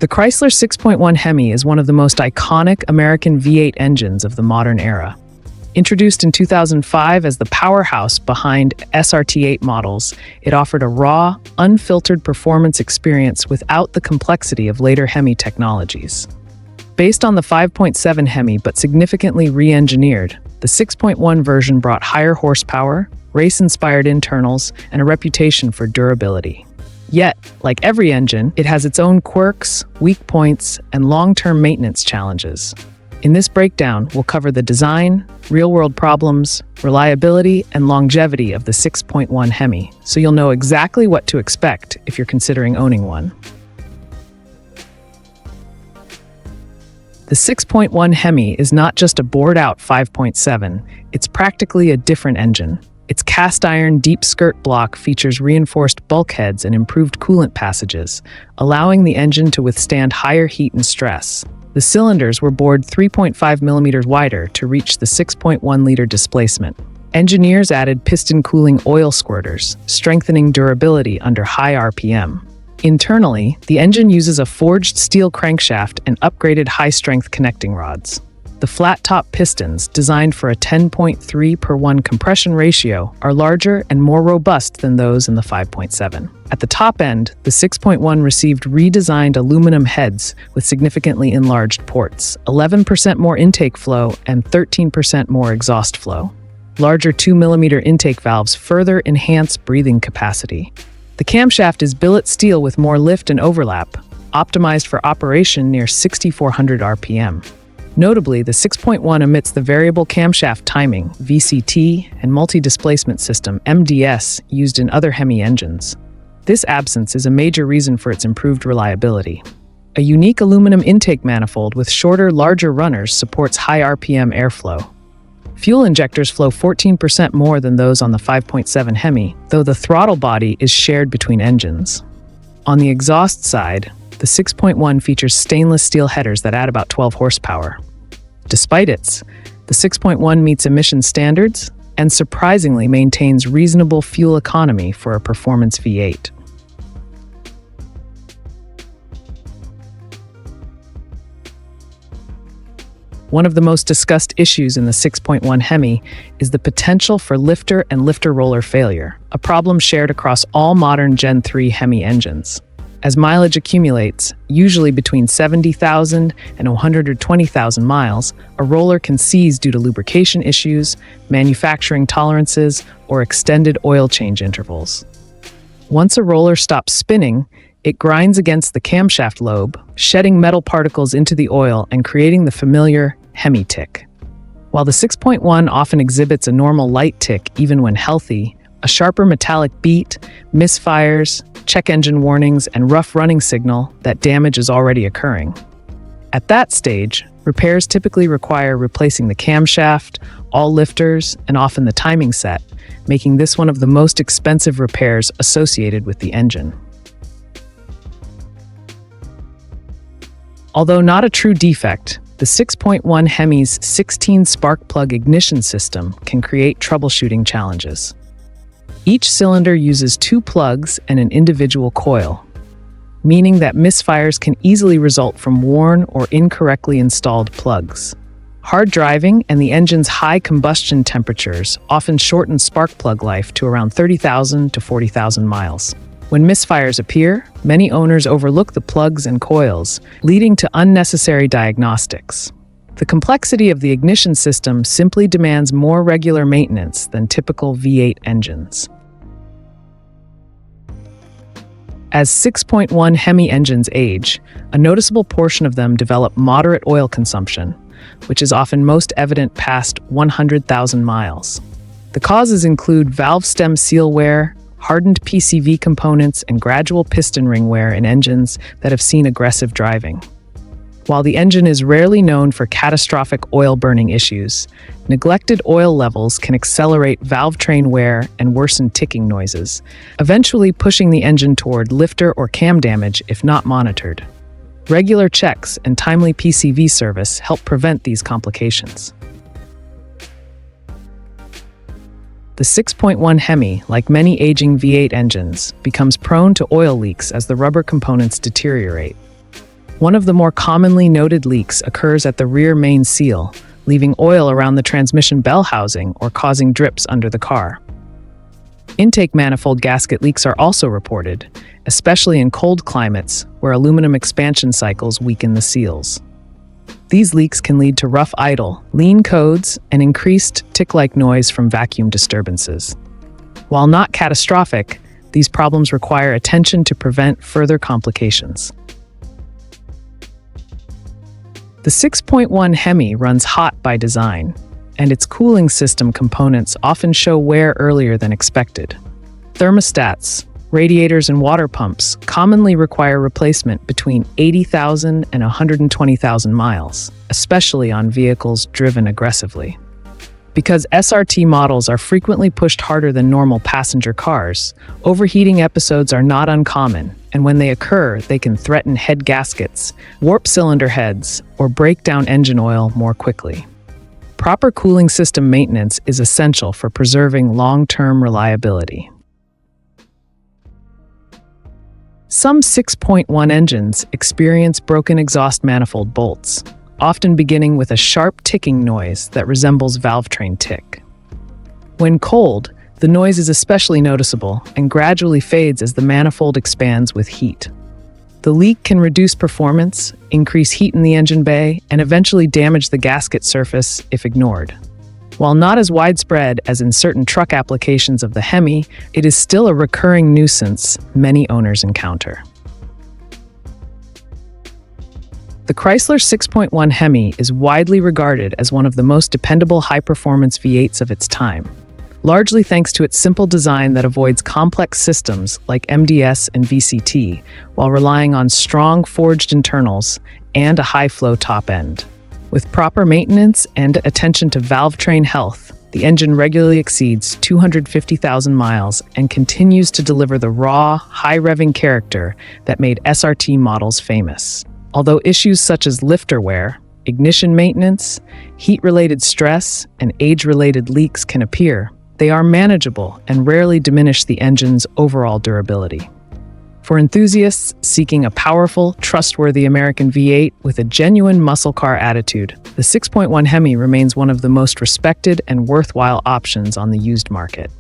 The Chrysler 6.1 HEMI is one of the most iconic American V8 engines of the modern era. Introduced in 2005 as the powerhouse behind SRT8 models, it offered a raw, unfiltered performance experience without the complexity of later HEMI technologies. Based on the 5.7 HEMI but significantly re-engineered, the 6.1 version brought higher horsepower, race-inspired internals, and a reputation for durability. Yet, like every engine, it has its own quirks, weak points, and long-term maintenance challenges. In this breakdown, we'll cover the design, real-world problems, reliability, and longevity of the 6.1 HEMI, so you'll know exactly what to expect if you're considering owning one. The 6.1 HEMI is not just a bored-out 5.7, it's practically a different engine. Its cast-iron deep skirt block features reinforced bulkheads and improved coolant passages, allowing the engine to withstand higher heat and stress. The cylinders were bored 3.5 millimeters wider to reach the 6.1-liter displacement. Engineers added piston cooling oil squirters, strengthening durability under high RPM. Internally, the engine uses a forged steel crankshaft and upgraded high-strength connecting rods. The flat-top pistons, designed for a 10.3:1 compression ratio, are larger and more robust than those in the 5.7. At the top end, the 6.1 received redesigned aluminum heads with significantly enlarged ports, 11% more intake flow and 13% more exhaust flow. Larger 2mm intake valves further enhance breathing capacity. The camshaft is billet steel with more lift and overlap, optimized for operation near 6,400 RPM. Notably, the 6.1 omits the variable camshaft timing (VCT) and multi-displacement system (MDS) used in other HEMI engines. This absence is a major reason for its improved reliability. A unique aluminum intake manifold with shorter, larger runners supports high RPM airflow. Fuel injectors flow 14% more than those on the 5.7 HEMI, though the throttle body is shared between engines. On the exhaust side, the 6.1 features stainless steel headers that add about 12 horsepower. Despite the 6.1 meets emission standards and surprisingly maintains reasonable fuel economy for a performance V8. One of the most discussed issues in the 6.1 HEMI is the potential for lifter and lifter roller failure, a problem shared across all modern Gen 3 HEMI engines. As mileage accumulates, usually between 70,000 and 120,000 miles, a roller can seize due to lubrication issues, manufacturing tolerances, or extended oil change intervals. Once a roller stops spinning, it grinds against the camshaft lobe, shedding metal particles into the oil and creating the familiar HEMI tick. While the 6.1 often exhibits a normal light tick even when healthy, a sharper metallic beat, misfires, check engine warnings, and rough running signal that damage is already occurring. At that stage, repairs typically require replacing the camshaft, all lifters, and often the timing set, making this one of the most expensive repairs associated with the engine. Although not a true defect, the 6.1 HEMI's 16 spark plug ignition system can create troubleshooting challenges. Each cylinder uses 2 plugs and an individual coil, meaning that misfires can easily result from worn or incorrectly installed plugs. Hard driving and the engine's high combustion temperatures often shorten spark plug life to around 30,000 to 40,000 miles. When misfires appear, many owners overlook the plugs and coils, leading to unnecessary diagnostics. The complexity of the ignition system simply demands more regular maintenance than typical V8 engines. As 6.1 HEMI engines age, a noticeable portion of them develop moderate oil consumption, which is often most evident past 100,000 miles. The causes include valve stem seal wear, hardened PCV components, and gradual piston ring wear in engines that have seen aggressive driving. While the engine is rarely known for catastrophic oil-burning issues, neglected oil levels can accelerate valve train wear and worsen ticking noises, eventually pushing the engine toward lifter or cam damage if not monitored. Regular checks and timely PCV service help prevent these complications. The 6.1 HEMI, like many aging V8 engines, becomes prone to oil leaks as the rubber components deteriorate. One of the more commonly noted leaks occurs at the rear main seal, leaving oil around the transmission bell housing or causing drips under the car. Intake manifold gasket leaks are also reported, especially in cold climates where aluminum expansion cycles weaken the seals. These leaks can lead to rough idle, lean codes, and increased tick-like noise from vacuum disturbances. While not catastrophic, these problems require attention to prevent further complications. The 6.1 HEMI runs hot by design, and its cooling system components often show wear earlier than expected. Thermostats, radiators, and water pumps commonly require replacement between 80,000 and 120,000 miles, especially on vehicles driven aggressively. Because SRT models are frequently pushed harder than normal passenger cars, overheating episodes are not uncommon, and when they occur, they can threaten head gaskets, warp cylinder heads, or break down engine oil more quickly. Proper cooling system maintenance is essential for preserving long-term reliability. Some 6.1 engines experience broken exhaust manifold bolts, often beginning with a sharp ticking noise that resembles valve train tick. When cold, the noise is especially noticeable and gradually fades as the manifold expands with heat. The leak can reduce performance, increase heat in the engine bay, and eventually damage the gasket surface if ignored. While not as widespread as in certain truck applications of the HEMI, it is still a recurring nuisance many owners encounter. The Chrysler 6.1 HEMI is widely regarded as one of the most dependable high-performance V8s of its time, largely thanks to its simple design that avoids complex systems like MDS and VCT, while relying on strong forged internals and a high-flow top end. With proper maintenance and attention to valve train health, the engine regularly exceeds 250,000 miles and continues to deliver the raw, high-revving character that made SRT models famous. Although issues such as lifter wear, ignition maintenance, heat-related stress, and age-related leaks can appear, they are manageable and rarely diminish the engine's overall durability. For enthusiasts seeking a powerful, trustworthy American V8 with a genuine muscle car attitude, the 6.1 HEMI remains one of the most respected and worthwhile options on the used market.